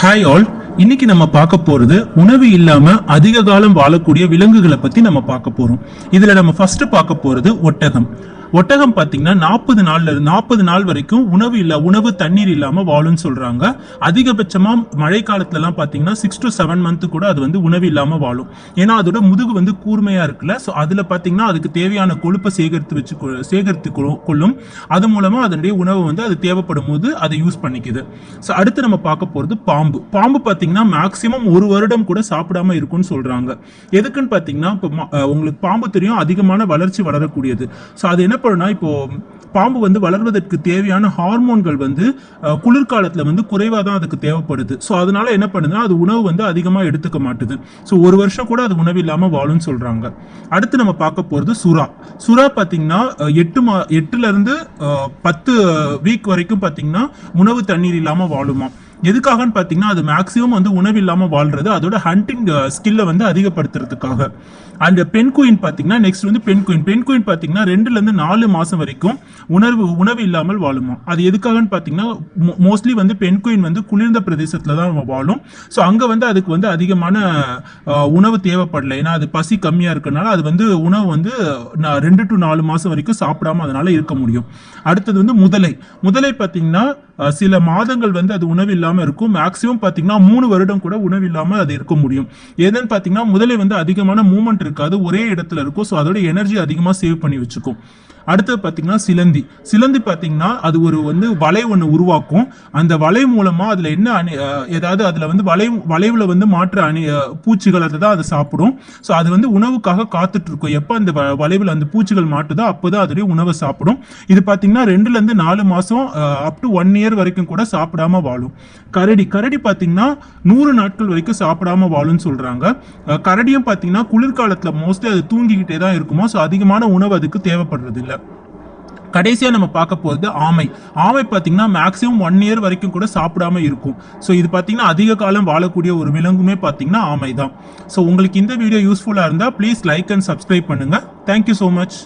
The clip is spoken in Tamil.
Hi all. இன்னைக்கு நம்ம பார்க்க போறது உணவு இல்லாம அதிக காலம் வாழக்கூடிய விலங்குகளை பத்தி நம்ம பார்க்க போறோம். இதுல நம்ம ஃபர்ஸ்ட் பார்க்க போறது ஒட்டகம். ஒட்டகம் பார்த்தீங்கன்னா 40 நாள் வரைக்கும் உணவு தண்ணீர் இல்லாம வாழும்னு சொல்றாங்க. அதிகபட்சமா மழை காலத்துலலாம் பார்த்தீங்கன்னா 6 to 7 month கூட அது வந்து உணவு இல்லாம வாழும். ஏன்னா அதோட முதுகு வந்து கூர்மையா இருக்குல்ல, ஸோ அதுல பார்த்தீங்கன்னா அதுக்கு தேவையான கொழுப்பை சேகரித்து கொள்ளும். அது மூலமா அதனுடைய உணவு வந்து அது தேவைப்படும் போது அதை யூஸ் பண்ணிக்குது. ஸோ அடுத்து நம்ம பார்க்க போறது பாம்பு. பாம்பு பார்த்தீங்கன்னா மேக்சிமம் 1 வருடம் கூட சாப்பிடாம இருக்கும்னு சொல்றாங்க. எதுக்குன்னு பார்த்தீங்கன்னா இப்போ உங்களுக்கு பாம்பு தெரியும், அதிகமான வளர்ச்சி வளரக்கூடியது. ஸோ அது என்ன பண்ணுனா, இப்போ பாம்பு வந்து வளர்வதற்கு தேவையான ஹார்மோன்கள் வந்து குளிர்காலத்தில் வந்து குறைவாக தான் அதுக்கு தேவைப்படுது. ஸோ அதனால என்ன பண்ணுதுன்னா அது உணவு வந்து அதிகமாக எடுத்துக்க மாட்டுது. ஸோ 1 வருஷம் கூட அது உணவு இல்லாமல் வாழும்னு சொல்றாங்க. அடுத்து நம்ம பார்க்க போகிறது சுறா. சுறா பார்த்தீங்கன்னா 8 to 10 வீக் வரைக்கும் பார்த்தீங்கன்னா உணவு தண்ணீர் இல்லாமல் வாழுமா. எதுக்காகன்னு பார்த்தீங்கன்னா அது மேக்சிமம் வந்து உணவு இல்லாமல் வாழ்றது அதோட ஹண்டிங் ஸ்கில்லை வந்து அதிகப்படுத்துறதுக்காக. அண்ட் பெண் குயின் பார்த்தீங்கன்னா நெக்ஸ்ட் வந்து பெண் குயின் பார்த்தீங்கன்னா 2 to 4 மாதம் வரைக்கும் உணவு இல்லாமல் வாழுமா. அது எதுக்காகன்னு பார்த்தீங்கன்னா மோஸ்ட்லி வந்து பெண் குயின் வந்து குளிர்ந்த பிரதேசத்தில் தான் வாழும். ஸோ அங்கே வந்து அதுக்கு வந்து அதிகமான உணவு தேவைப்படலை. ஏன்னா அது பசி கம்மியாக இருக்கனால அது வந்து உணவு வந்து 2 to 4 மாதம் வரைக்கும் சாப்பிடாம அதனால இருக்க முடியும். அடுத்தது வந்து முதலை பார்த்தீங்கன்னா சில மாதங்கள் வந்து அது உணவு இல்லாமல் இருக்கும். மேக்சிமம் பார்த்தீங்கன்னா 3 வருடம் கூட உணவு இல்லாமல் அது இருக்க முடியும். ஏன்னு பார்த்தீங்கன்னா முதலை வந்து அதிகமான மூவ்மெண்ட் இருக்காது, ஒரே இடத்துல இருக்கும். ஸோ அதோட எனர்ஜி அதிகமாக சேவ் பண்ணி வச்சுக்கும். அடுத்தது பார்த்தீங்கன்னா சிலந்தி பார்த்தீங்கன்னா அது ஒரு வந்து வலை ஒன்று உருவாக்கும். அந்த வலை மூலமா அதில் என்ன ஏதாவது அதில் வந்து வளைவுல வந்து மாற்ற பூச்சிகள் அதை தான் அதை சாப்பிடும். ஸோ அது வந்து உணவுக்காக காத்துட்டு இருக்கும். எப்போ அந்த வளைவில் அந்த பூச்சிகள் மாட்டுதோ அப்போதான் அதோடைய உணவை சாப்பிடும். இது பார்த்தீங்கன்னா 2 to 4 மாதம் அப் டு 1 year வரைக்கும் கூட சாப்பிடாம வாழும். கரடி பார்த்தீங்கன்னா 100 நாட்கள் வரைக்கும் சாப்பிடாம வாழும்னு சொல்றாங்க. கரடியும் பார்த்தீங்கன்னா குளிர்காலத்தில் மோஸ்ட்லி அது தூங்கிக்கிட்டே தான் இருக்குமோ. ஸோ அதிகமான உணவு அதுக்கு தேவைப்படுறது இல்லை. கடைசியாக நம்ம பார்க்க போகிறது ஆமை பார்த்தீங்கன்னா மேக்ஸிமம் 1 year வரைக்கும் கூட சாப்பிடாம இருக்கும். ஸோ இது பார்த்தீங்கன்னா அதிக காலம் வாழக்கூடிய ஒரு விலங்குமே பார்த்தீங்கன்னா ஆமை தான். ஸோ உங்களுக்கு இந்த வீடியோ யூஸ்ஃபுல்லாக இருந்தால் ப்ளீஸ் லைக் அண்ட் சப்ஸ்கிரைப் பண்ணுங்கள். Thank you so much.